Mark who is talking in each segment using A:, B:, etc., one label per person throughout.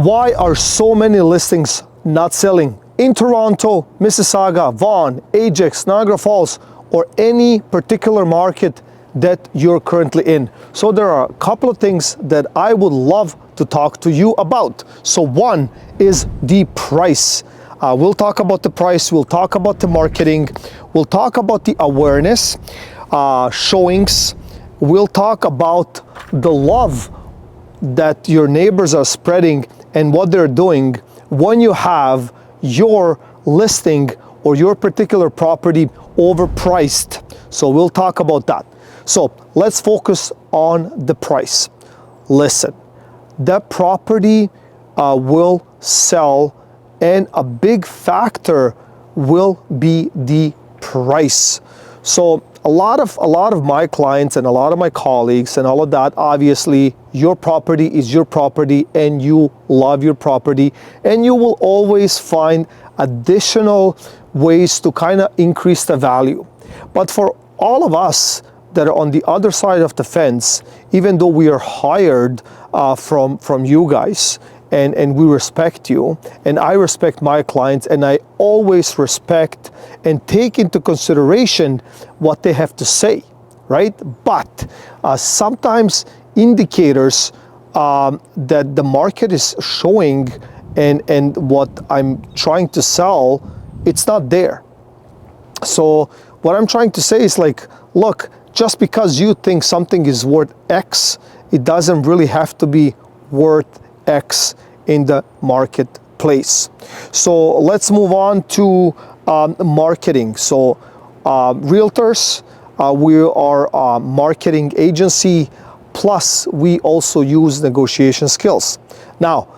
A: Why are so many listings not selling in Toronto, Mississauga, Vaughan, Ajax, Niagara Falls, or any particular market that you're currently in? So there are a couple of things that I would love to talk to you about. So one is the price. We'll talk about the price, we'll talk about the marketing, we'll talk about the awareness, showings, we'll talk about the love that your neighbors are spreading and what they're doing when you have your listing or your particular property overpriced. So we'll talk about that. So let's focus on the price. Listen, the property will sell, and a big factor will be the price. So a lot of my clients and a lot of my colleagues and all of that, obviously your property is your property and you love your property, and you will always find additional ways to kind of increase the value. But for all of us that are on the other side of the fence, even though we are hired from you guys, and we respect you, and I respect my clients, and I always respect and take into consideration what they have to say, right? But sometimes indicators that the market is showing and what I'm trying to sell, it's not there. So what I'm trying to say is like, look, just because you think something is worth X, it doesn't really have to be worth X in the marketplace. So let's move on to marketing. So realtors, we are a marketing agency, plus we also use negotiation skills. Now,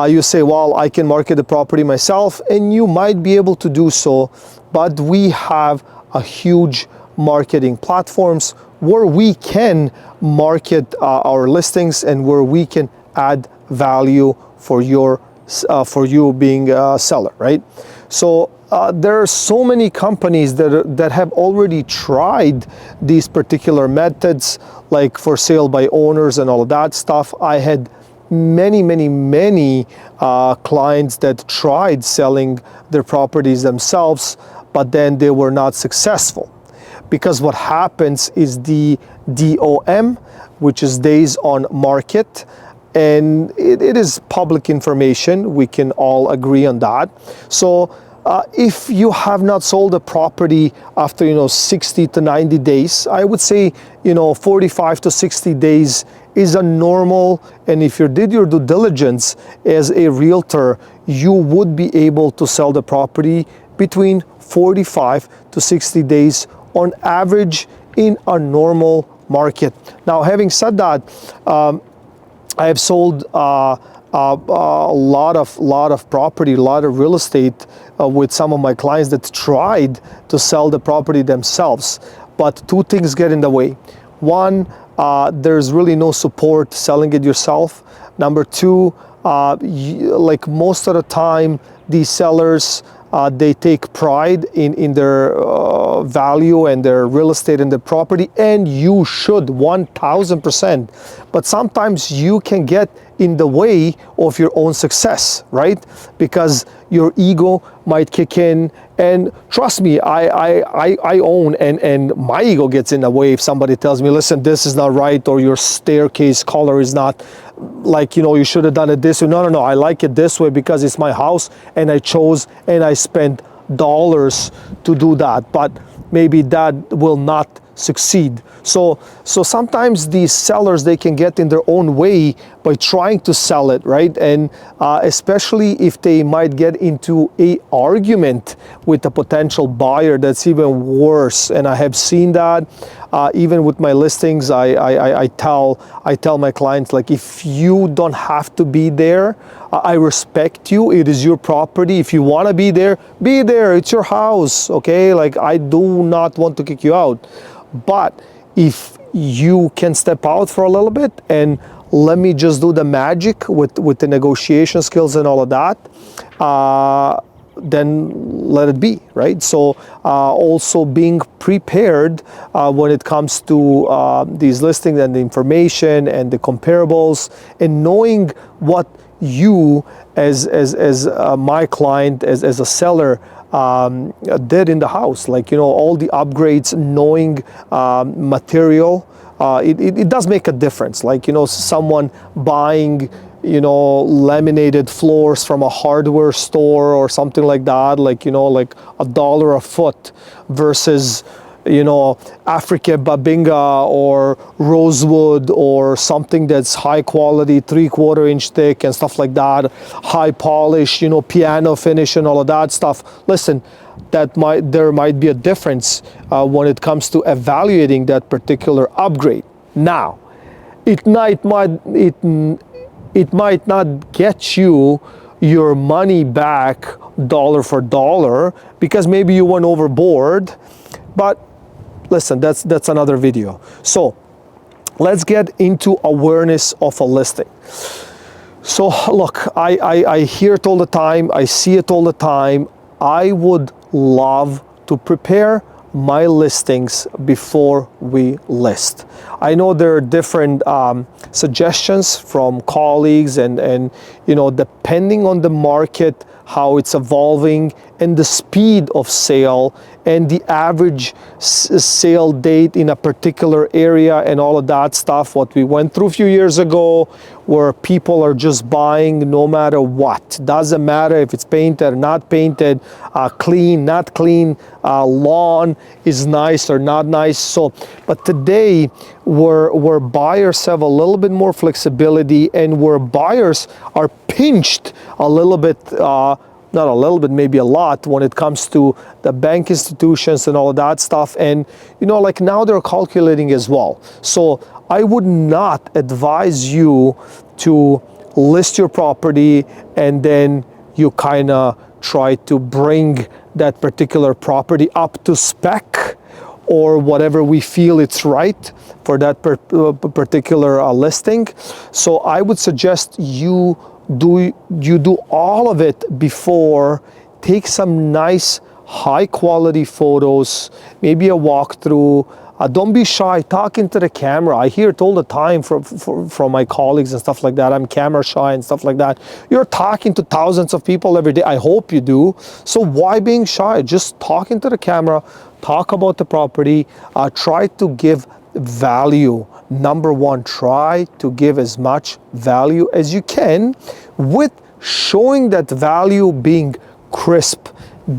A: you say, well, I can market the property myself, and you might be able to do so, but we have a huge marketing platforms where we can market our listings and where we can add value for you being a seller, right? So there are so many companies that have already tried these particular methods, like for sale by owners and all of that stuff. I had many clients that tried selling their properties themselves, but then they were not successful. Because what happens is the DOM, which is days on market, and it is public information. We can all agree on that. So if you have not sold a property after 60 to 90 days, I would say 45 to 60 days is a normal, and if you did your due diligence as a realtor, you would be able to sell the property between 45 to 60 days on average in a normal market. Now, having said that, I have sold a lot of property, a lot of real estate with some of my clients that tried to sell the property themselves. But two things get in the way. One, there's really no support selling it yourself. Number two, like most of the time, these sellers, they take pride in their value and their real estate and their property, and you should 1000%. But sometimes you can get in the way of your own success, right? Because your ego might kick in, and trust me, I own, and my ego gets in the way if somebody tells me, listen, this is not right, or your staircase color is not like, you should have done it this way. No, I like it this way because it's my house, and I chose and I spent dollars to do that, but maybe that will not succeed. So sometimes these sellers, they can get in their own way by trying to sell it, right? And especially if they might get into a argument with a potential buyer, that's even worse. And I have seen that even with my listings. I tell my clients, like, if you don't have to be there, I respect you. It is your property. If you want to be there, be there. It's your house, okay? Like, I do not want to kick you out. But if you can step out for a little bit and let me just do the magic with the negotiation skills and all of that, then let it be, right? So also being prepared when it comes to these listings and the information and the comparables, and knowing what you as my client, as a seller, did in the house, like, you know, all the upgrades, knowing material, it does make a difference. Like, you know, someone buying, you know, laminated floors from a hardware store or something like that, like, you know, like $1 a foot versus, you know, Africa Babinga or rosewood or something that's high quality, 3/4 inch thick and stuff like that, high polish, you know, piano finish and all of that stuff. Listen, there might be a difference when it comes to evaluating that particular upgrade. Now, it might not get you your money back dollar for dollar because maybe you went overboard, but listen, that's another video. So let's get into awareness of a listing. So look, I hear it all the time, I see it all the time. I would love to prepare my listings before we list. I know there are different suggestions from colleagues and you know, depending on the market, how it's evolving and the speed of sale and the average sale date in a particular area and all of that stuff, what we went through a few years ago, where people are just buying no matter what. Doesn't matter if it's painted or not painted, clean, not clean, lawn is nice or not nice. So, but today, where buyers have a little bit more flexibility and where buyers are pinched a little bit, not a little bit, maybe a lot, when it comes to the bank institutions and all of that stuff. And, you know, like now they're calculating as well. So I would not advise you to list your property and then you kind of try to bring that particular property up to spec or whatever we feel it's right for that particular listing. So I would suggest you do all of it before. Take some nice high quality photos, maybe a walkthrough. Don't be shy, talk into the camera. I hear it all the time from my colleagues and stuff like that. I'm camera shy and stuff like that. You're talking to thousands of people every day. I hope you do. So why being shy? Just talk into the camera, talk about the property, try to give value. Number one, try to give as much value as you can, with showing that value being crisp,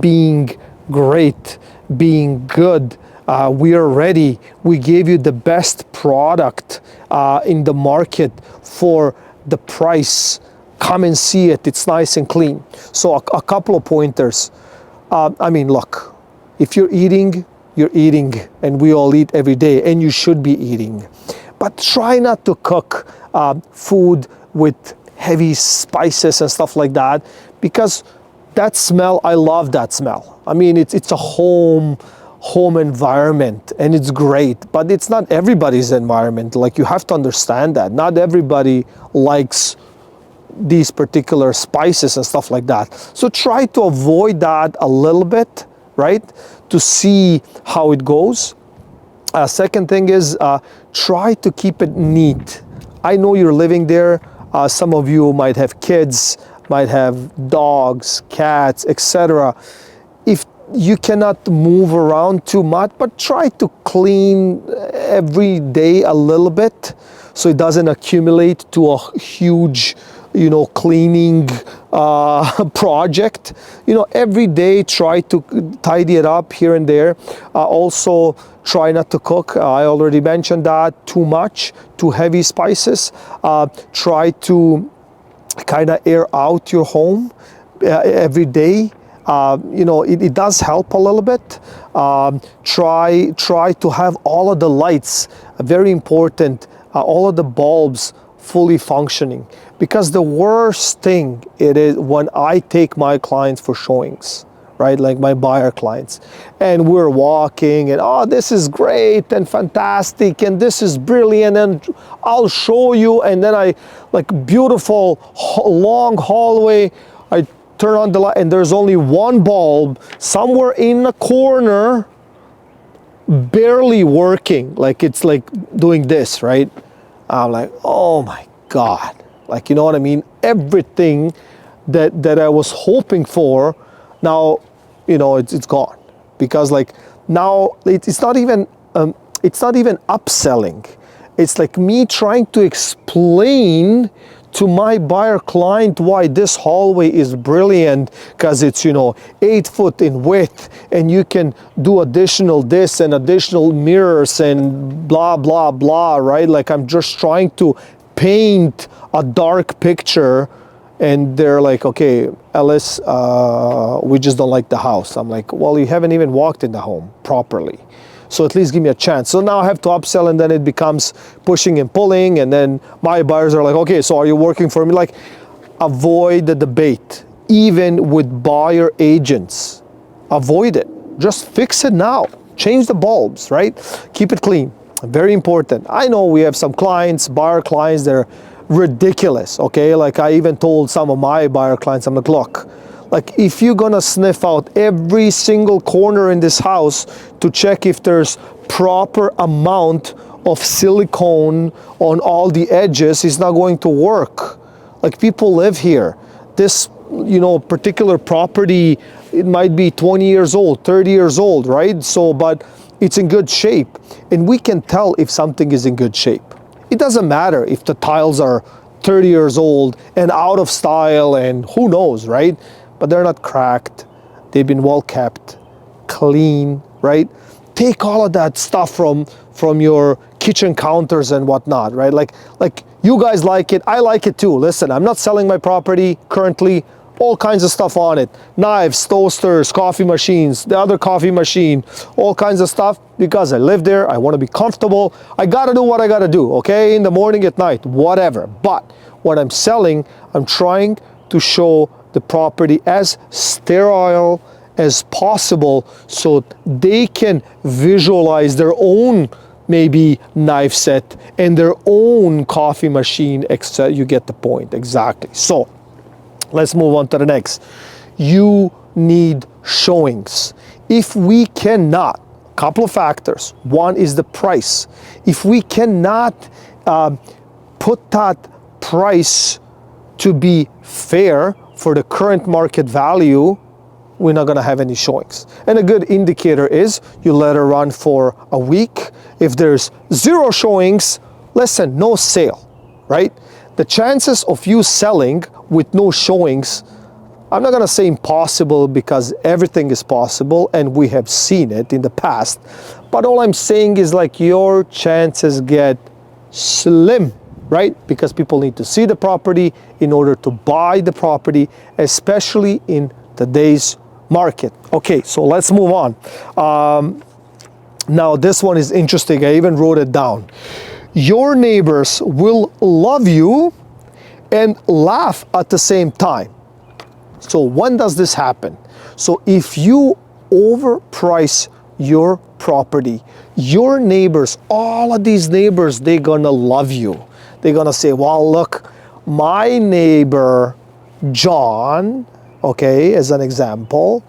A: being great, being good. We are ready. We gave you the best product in the market for the price. Come and see it. It's nice and clean. So a couple of pointers. I mean, look, if you're eating, and we all eat every day, and you should be eating. But try not to cook food with heavy spices and stuff like that, because that smell, I love that smell. I mean, it's a home environment and it's great, but it's not everybody's environment. Like, you have to understand that. Not everybody likes these particular spices and stuff like that. So try to avoid that a little bit, right? To see how it goes. Second thing is, try to keep it neat. I know you're living there. Some of you might have kids, might have dogs, cats, etc. If you cannot move around too much, but try to clean every day a little bit so it doesn't accumulate to a huge, you know, cleaning project. You know, every day try to tidy it up here and there. Also, try not to cook. I already mentioned that. Too much, too heavy spices. Try to kind of air out your home every day. You know, it does help a little bit. Try to have all of the lights, very important, all of the bulbs fully functioning. Because the worst thing it is when I take my clients for showings, right? Like my buyer clients, and we're walking and, oh, this is great and fantastic and this is brilliant and I'll show you, and then I, like, beautiful long hallway, I turn on the light and there's only one bulb somewhere in the corner barely working, like it's like doing this, right? I'm like, oh my God, Like, you know what I mean? Everything that I was hoping for, now, you know, it's gone. Because like now it's not even upselling. It's like me trying to explain to my buyer client why this hallway is brilliant, because it's, you know, 8 foot in width, and you can do additional this and additional mirrors and blah blah blah, right? Like I'm just trying to paint a dark picture, and they're like, okay, Ellis, we just don't like the house. I'm like, well, you haven't even walked in the home properly, so at least give me a chance. So now I have to upsell, and then it becomes pushing and pulling, and then my buyers are like, okay, so are you working for me? Like, avoid the debate, even with buyer agents. Avoid it. Just fix it now. Change the bulbs, right? Keep it clean. Very important. I know we have some clients, buyer clients, they're ridiculous, okay? Like I even told some of my buyer clients, I'm like, look, like if you're gonna sniff out every single corner in this house to check if there's proper amount of silicone on all the edges, it's not going to work. Like people live here. This, you know, particular property, it might be 20 years old, 30 years old, right? So, but it's in good shape, and we can tell if something is in good shape. It doesn't matter if the tiles are 30 years old and out of style and who knows, right? But they're not cracked. They've been well kept, clean, right? Take all of that stuff from your kitchen counters and whatnot, right? Like you guys like it, I like it too. Listen, I'm not selling my property currently. All kinds of stuff on it. Knives, toasters, coffee machines, the other coffee machine, all kinds of stuff, because I live there, I want to be comfortable. I got to do what I got to do, okay? In the morning, at night, whatever. But when I'm selling, I'm trying to show the property as sterile as possible so they can visualize their own maybe knife set and their own coffee machine, etc. You get the point, exactly. So let's move on to the next. You need showings. If we cannot, couple of factors. One is the price. If we cannot put that price to be fair for the current market value, we're not gonna have any showings. And a good indicator is you let her run for a week. If there's 0 showings, listen, no sale, right? The chances of you selling with no showings, I'm not gonna say impossible, because everything is possible and we have seen it in the past, but all I'm saying is like your chances get slim, right? Because people need to see the property in order to buy the property, especially in today's market. Okay, so let's move on. Now this one is interesting, I even wrote it down. Your neighbors will love you and laugh at the same time. So when does this happen? So if you overprice your property, your neighbors, all of these neighbors, they're gonna love you. They're gonna say, well, look, my neighbor John, okay, as an example,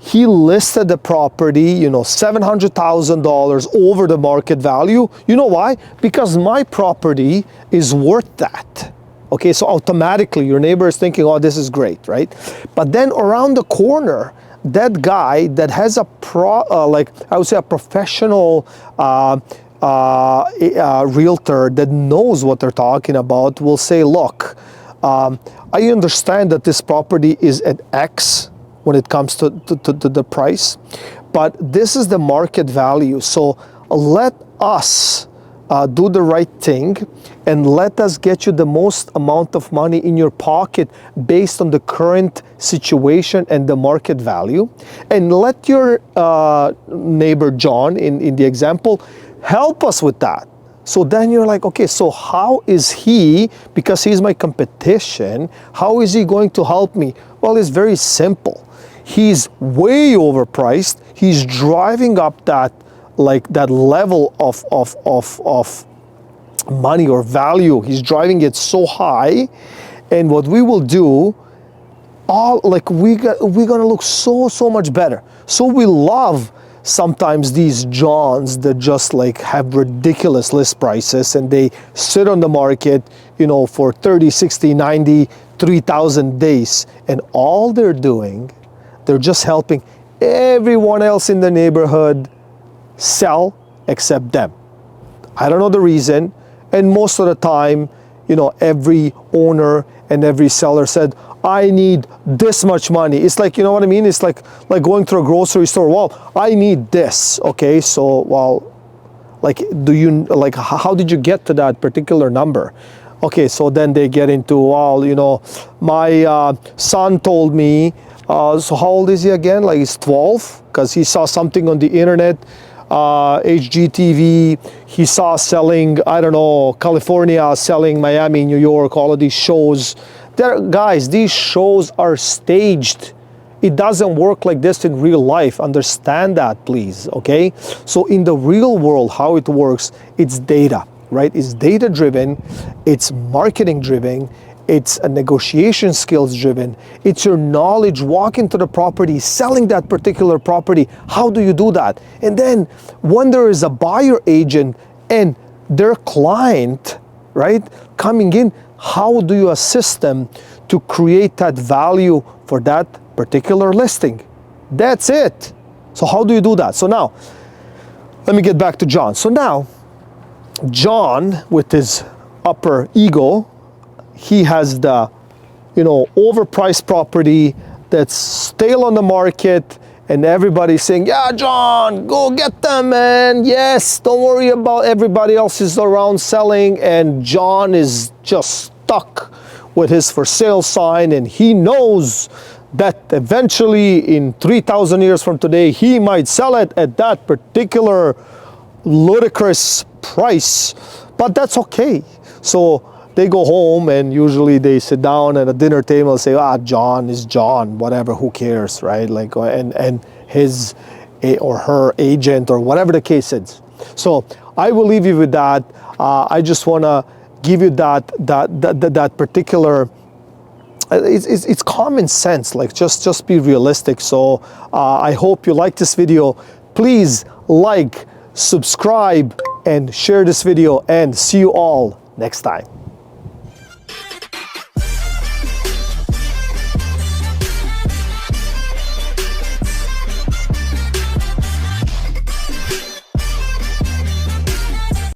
A: he listed the property, you know, $700,000 over the market value. You know why? Because my property is worth that. Okay, so automatically your neighbor is thinking, oh, this is great, right? But then around the corner, that guy that has a professional realtor that knows what they're talking about will say, look, I understand that this property is at X when it comes to the price, but this is the market value. So let us do the right thing and let us get you the most amount of money in your pocket based on the current situation and the market value. And let your neighbor John, in the example, help us with that. So then you're like, okay, so how is he, because he's my competition, how is he going to help me? Well, it's very simple. He's way overpriced. He's driving up that level of money or value. He's driving it so high, and what we will do, we're gonna look so much better. So we love sometimes these Johns that just like have ridiculous list prices and they sit on the market, you know, for 30, 60, 90, 3,000 days. And all they're doing, they're just helping everyone else in the neighborhood sell except them. I don't know the reason. And most of the time, you know, every owner and every seller said, I need this much money. It's like, you know what I mean? It's like going to a grocery store. Well, I need this. Okay, so, well, like, how did you get to that particular number? Okay, so then they get into, well, you know, my son told me, so how old is he again? Like, he's 12, because he saw something on the internet, HGTV, he saw selling, I don't know, California selling Miami, New York, all of these shows. Guys, these shows are staged. It doesn't work like this in real life. Understand that, please, okay? So in the real world, how it works, it's data, right? It's data driven, it's marketing driven, it's a negotiation skills driven, it's your knowledge walking to the property, selling that particular property. How do you do that? And then when there is a buyer agent and their client, right, coming in, how do you assist them to create that value for that particular listing? That's it. So how do you do that? So now, let me get back to John. So now, John, with his upper ego, he has the, you know, overpriced property that's still on the market, and everybody's saying, yeah, John, go get them, man. Yes, don't worry about everybody else is around selling. And John is just stuck with his for sale sign, and he knows that eventually in 3,000 years from today, he might sell it at that particular ludicrous price, but that's okay. So they go home, and usually they sit down at a dinner table and say, John is John, whatever, who cares, right? Like, and his or her agent or whatever the case is. So I will leave you with that. I just want to give you that particular, it's common sense, like just be realistic. So I hope you like this video. Please like, subscribe, and share this video, and see you all next time.